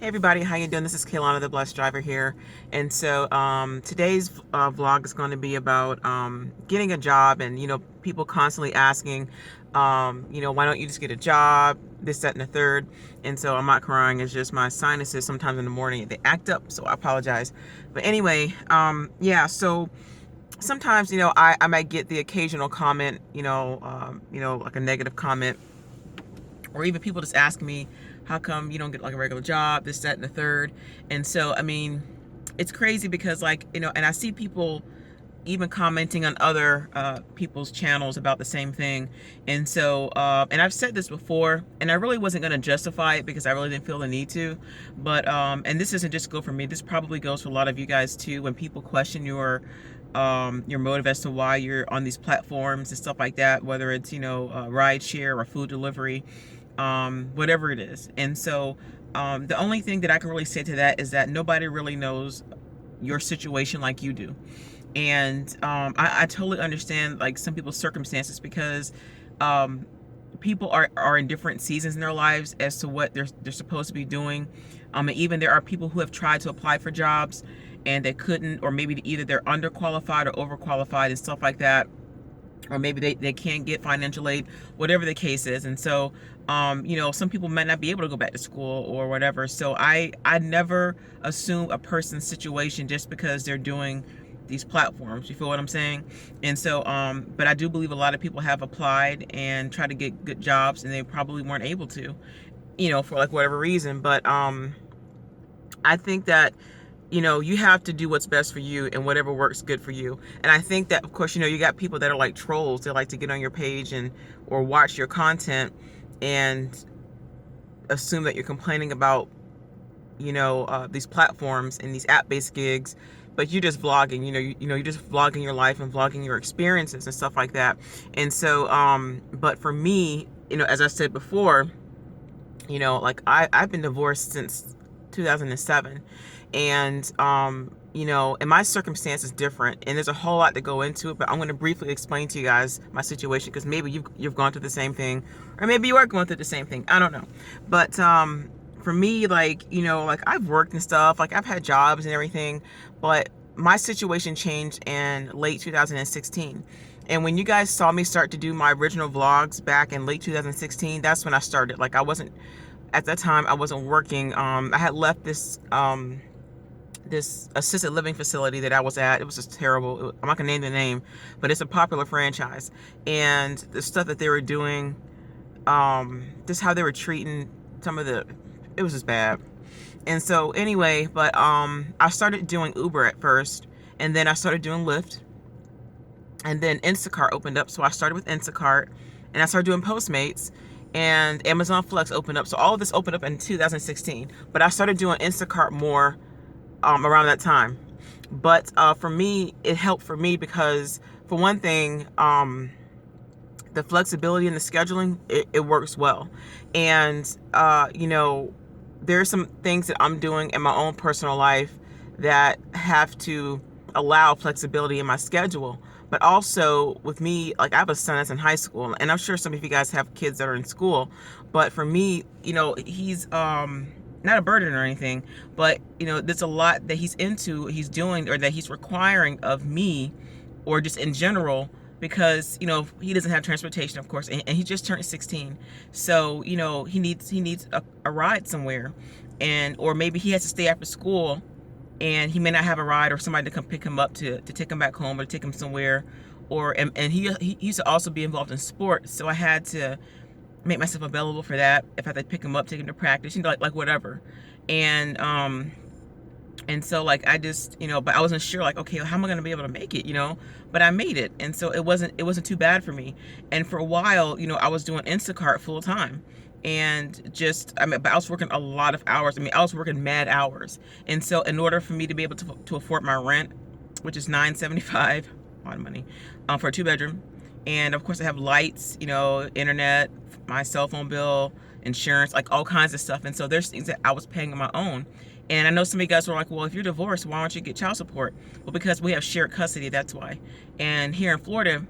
Hey everybody, how you doing? This is Kaylana, the Blessed Driver here. And so today's vlog is going to be about getting a job, and people constantly asking, why don't you just get a job, this, that, and the third. And so I'm not crying, it's just my sinuses sometimes in the morning they act up, so I apologize. But anyway, yeah, so sometimes I might get the occasional comment, like a negative comment, or even people just ask me, how come you don't get like a regular job, this, that, and the third. And so, I mean, it's crazy because and I see people even commenting on other people's channels about the same thing. And so, and I've said this before, and I really wasn't going to justify it because I really didn't feel the need to. But, and this isn't just go for me, this probably goes for a lot of you guys too, when people question your motive as to why you're on these platforms and stuff like that, whether it's, ride share or food delivery, whatever it is. And so the only thing that I can really say to that is that nobody really knows your situation like you do. And I totally understand like some people's circumstances, because people are in different seasons in their lives as to what they're supposed to be doing. And even there are people who have tried to apply for jobs and they couldn't, or maybe either they're underqualified or overqualified and stuff like that, or maybe they can't get financial aid, whatever the case is. And so some people might not be able to go back to school or whatever. So I never assume a person's situation just because they're doing these platforms. You feel what I'm saying? And so but I do believe a lot of people have applied and tried to get good jobs, and they probably weren't able to, for like whatever reason. But I think that you have to do what's best for you and whatever works good for you. And I think that, of course, you got people that are like trolls. They like to get on your page or watch your content and assume that you're complaining about, these platforms and these app-based gigs, but you're just vlogging, you're just vlogging your life and vlogging your experiences and stuff like that. And so, but for me, as I said before, like I've been divorced since 2007. And and my circumstance is different, and there's a whole lot to go into it, but I'm going to briefly explain to you guys my situation, because maybe you've gone through the same thing, or maybe you are going through the same thing, I don't know. But for me, like I've worked and stuff, like I've had jobs and everything, but my situation changed in late 2016. And when you guys saw me start to do my original vlogs back in late 2016, that's when I started. Like at that time I wasn't working. I had left this assisted living facility that I was at. It was just terrible. I'm not gonna name the name, but it's a popular franchise. And the stuff that they were doing, just how they were treating it was just bad. And so anyway, but I started doing Uber at first, and then I started doing Lyft, and then Instacart opened up. So I started with Instacart, and I started doing Postmates, and Amazon Flex opened up. So all of this opened up in 2016, but I started doing Instacart more around that time. But for me, it helped for me because, for one thing, the flexibility in the scheduling, it works well. And there's some things that I'm doing in my own personal life that have to allow flexibility in my schedule. But also with me, like I have a son that's in high school, and I'm sure some of you guys have kids that are in school, but for me, he's not a burden or anything, but there's a lot that he's doing, or that he's requiring of me, or just in general, because he doesn't have transportation, of course, and he just turned 16. So he needs a ride somewhere, or maybe he has to stay after school, and he may not have a ride or somebody to come pick him up to take him back home, or take him somewhere, and he used to also be involved in sports, so I had to make myself available for that. If I had to pick him up, take him to practice, like whatever. And so like I just but I wasn't sure, like, okay, how am I going to be able to make it, but I made it. And so it wasn't too bad for me. And for a while, I was doing Instacart full time, and but I was working a lot of hours. I was working mad hours. And so in order for me to be able to afford my rent, which is $9.75, a lot of money, for a 2-bedroom, and of course I have lights, internet, my cell phone bill, insurance, like all kinds of stuff. And so there's things that I was paying on my own. And I know some of you guys were like, well, if you're divorced, why don't you get child support? Well, because we have shared custody, that's why. And here in Florida,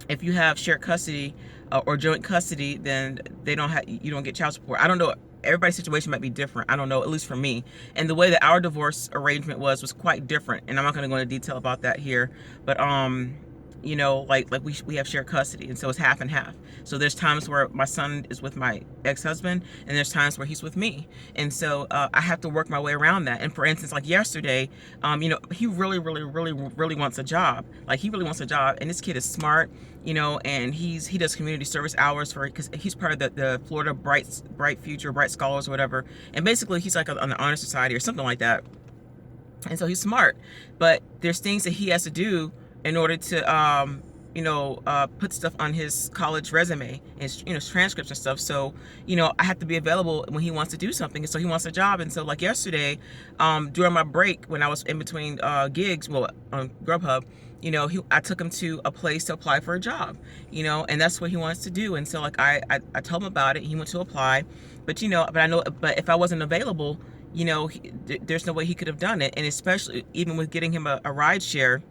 if you have shared custody or joint custody, then you don't get child support. I don't know everybody's situation might be different. I don't know, at least for me. And the way that our divorce arrangement was quite different. And I'm not going to go into detail about that here, but you know, like we have shared custody, and so it's half and half. So there's times where my son is with my ex-husband, and there's times where he's with me, and so I have to work my way around that. And for instance, like yesterday, you know, he really wants a job. Like, he really wants a job, and this kid is smart, you know, and he does community service hours for, because he's part of the Florida Bright Future, Bright Scholars or whatever, and basically he's like on the honor society or something like that. And so he's smart, but there's things that he has to do in order to you know, put stuff on his college resume and, you know, transcripts and stuff. So, you know, I have to be available when he wants to do something. And so he wants a job. And so, like yesterday, during my break, when I was in between gigs, well, on Grubhub, you know, I took him to a place to apply for a job, you know, and that's what he wants to do. And so, like, I told him about it. He went to apply, but, you know, but if I wasn't available, you know, there's no way he could have done it. And especially even with getting him a ride share,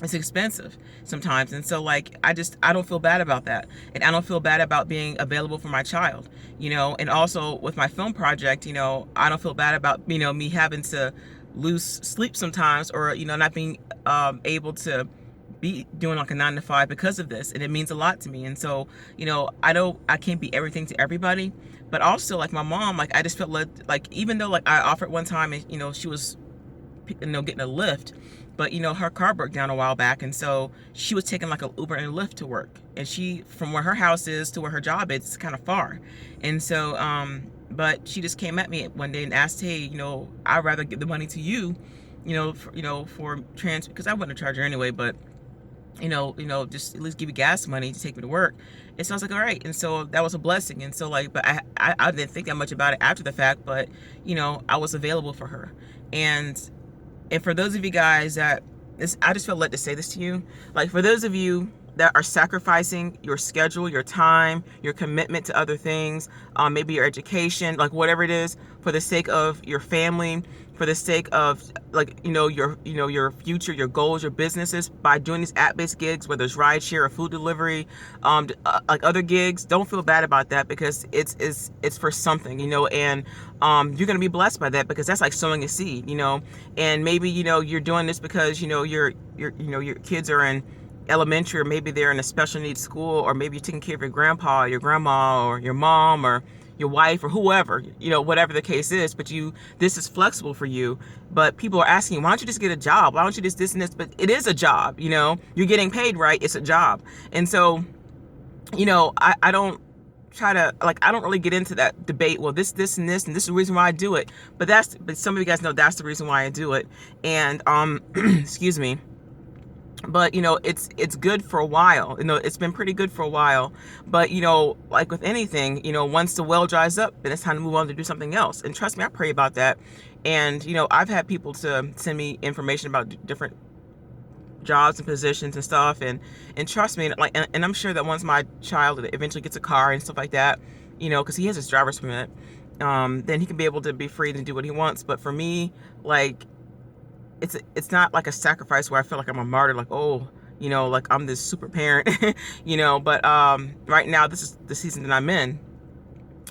it's expensive sometimes. And so, like, I don't feel bad about that. And I don't feel bad about being available for my child, you know. And also with my film project, you know, I don't feel bad about, you know, me having to lose sleep sometimes, or, you know, not being able to be doing like a 9 to 5 because of this. And it means a lot to me. And so, you know, I can't be everything to everybody, but also, like, my mom, like, I just felt like even though, like, I offered one time, and, you know, she was, you know, getting a Lyft, but, you know, her car broke down a while back, and so she was taking like a Uber and Lyft to work, and she, from where her house is to where her job is, it's kind of far. And so but she just came at me one day and asked, hey, you know, I'd rather give the money to you, you know, for trans, because I wouldn't charge her anyway, but you know, just at least give you gas money to take me to work. And so I was like, all right. And so that was a blessing. And so, like, but I didn't think that much about it after the fact, but, you know, I was available for her. And for those of you guys that, I just feel led to say this to you. Like, for those of you that are sacrificing your schedule, your time, your commitment to other things, maybe your education, like whatever it is, for the sake of your family, for the sake of, like, your future, your goals, your businesses, by doing these app-based gigs, whether it's rideshare or food delivery, like other gigs, don't feel bad about that, because it's for something, you know, and you're gonna be blessed by that, because that's like sowing a seed, you know. And maybe, you know, you're doing this because, you know, your kids are in elementary, or maybe they're in a special needs school, or maybe you're taking care of your grandpa or your grandma or your mom or your wife or whoever, you know, whatever the case is. But this is flexible for you. But people are asking, why don't you just get a job? Why don't you just this and this? But it is a job, you know, you're getting paid, right? It's a job. And so, you know, I don't try to, like, I don't really get into that debate, well, this and this and this is the reason why I do it. But some of you guys know that's the reason why I do it. And excuse me. But, you know, it's good for a while. You know, it's been pretty good for a while. But, you know, like with anything, you know, once the well dries up, then it's time to move on to do something else. And trust me, I pray about that. And, you know, I've had people to send me information about different jobs and positions and stuff. And trust me, like, and I'm sure that once my child eventually gets a car and stuff like that, you know, because he has his driver's permit, then he can be able to be free to do what he wants. But for me, like, it's not like a sacrifice where I feel like I'm a martyr, like, oh, you know, like I'm this super parent, you know. But right now, this is the season that I'm in,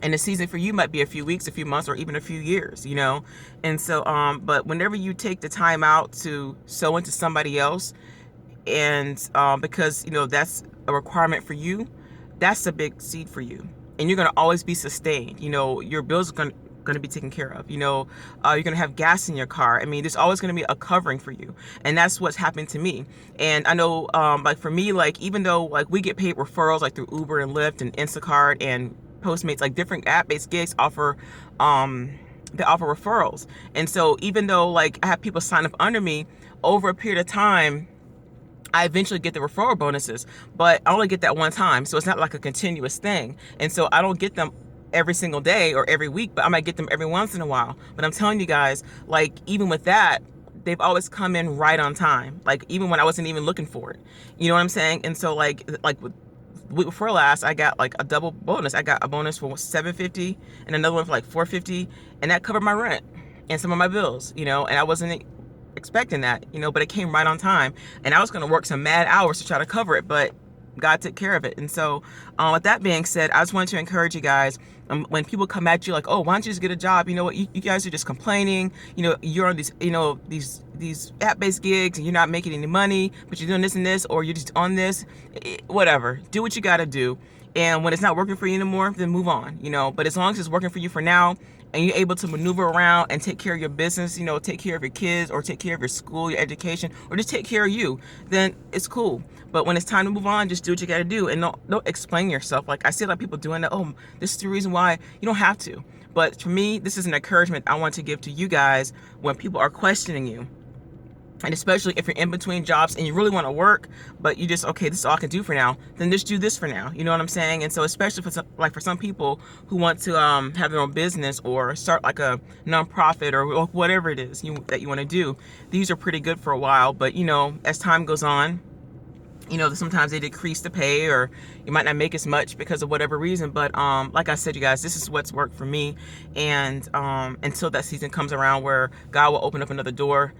and the season for you might be a few weeks, a few months, or even a few years, you know. And so but whenever you take the time out to sow into somebody else, and because, you know, that's a requirement for you, that's a big seed for you, and you're going to always be sustained. You know, your bills are going to be taken care of, you know. You're going to have gas in your car. I mean, there's always going to be a covering for you, and that's what's happened to me. And I know, like, for me, like, even though, like, we get paid referrals, like through Uber and Lyft and Instacart and Postmates, like different app-based gigs offer they offer referrals. And so even though, like, I have people sign up under me, over a period of time, I eventually get the referral bonuses, but I only get that one time. So it's not like a continuous thing. And so I don't get them every single day or every week, but I might get them every once in a while. But I'm telling you guys, like, even with that, they've always come in right on time. Like, even when I wasn't even looking for it, you know what I'm saying? And so, like with week before last, I got like a double bonus. I got a bonus for $750 and another one for like $450, and that covered my rent and some of my bills, you know. And I wasn't expecting that, you know, but it came right on time. And I was going to work some mad hours to try to cover it, but God took care of it. And so, with that being said, I just wanted to encourage you guys. When people come at you like, "Oh, why don't you just get a job?" You know what? You guys are just complaining. You know, you're on these, these app-based gigs, and you're not making any money, but you're doing this and this, or you're just on this, whatever. Do what you got to do. And when it's not working for you anymore, then move on. You know, but as long as it's working for you for now, and you're able to maneuver around and take care of your business, you know, take care of your kids, or take care of your school, your education, or just take care of you, then it's cool. But when it's time to move on, just do what you got to do, and don't explain yourself. Like I see a lot of people doing that. Oh, this is the reason why. You don't have to. But for me, this is an encouragement I want to give to you guys when people are questioning you. And especially if you're in between jobs and you really want to work, but you just, okay, this is all I can do for now, then just do this for now. You know what I'm saying? And so especially for some people who want to have their own business or start like a nonprofit or whatever it is that you want to do, these are pretty good for a while. But, you know, as time goes on, you know, sometimes they decrease the pay, or you might not make as much because of whatever reason. But like I said, you guys, this is what's worked for me. And until that season comes around where God will open up another door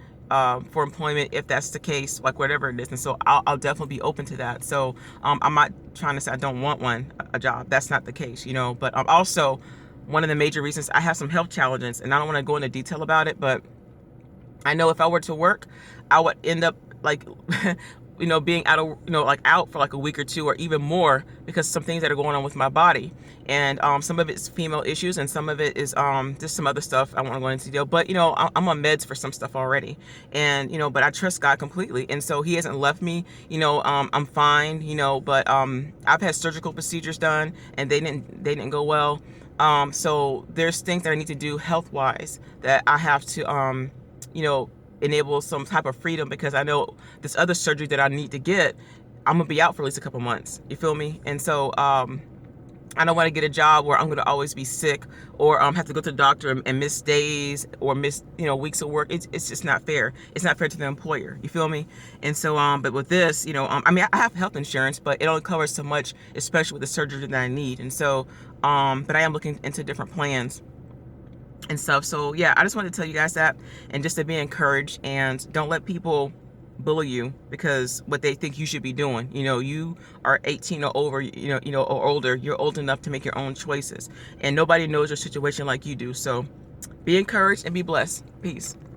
for employment, if that's the case, like whatever it is. And so I'll definitely be open to that. So I'm not trying to say I don't want a job. That's not the case, you know. But also, one of the major reasons, I have some health challenges, and I don't want to go into detail about it, but I know if I were to work, I would end up like you know, being out of, you know, like out for like a week or two or even more, because some things that are going on with my body. And some of it's female issues, and some of it is just some other stuff I want to go into detail. But, you know, I'm on meds for some stuff already. And, you know, but I trust God completely. And so he hasn't left me, you know. I'm fine, you know, but I've had surgical procedures done, and they didn't go well. So there's things that I need to do health wise that I have to, you know, enable some type of freedom, because I know this other surgery that I need to get, I'm gonna be out for at least a couple months. You feel me? And so I don't want to get a job where I'm going to always be sick, or have to go to the doctor and miss days, or miss, you know, weeks of work. It's just not fair. It's not fair to the employer. You feel me? And so but with this, you know, I mean, I have health insurance, but it only covers so much, especially with the surgery that I need. And so but I am looking into different plans and stuff. So yeah, I just wanted to tell you guys that, and just to be encouraged, and don't let people bully you because what they think you should be doing. You know, you are 18 or over, or older. You're old enough to make your own choices, and nobody knows your situation like you do. So be encouraged and be blessed. Peace.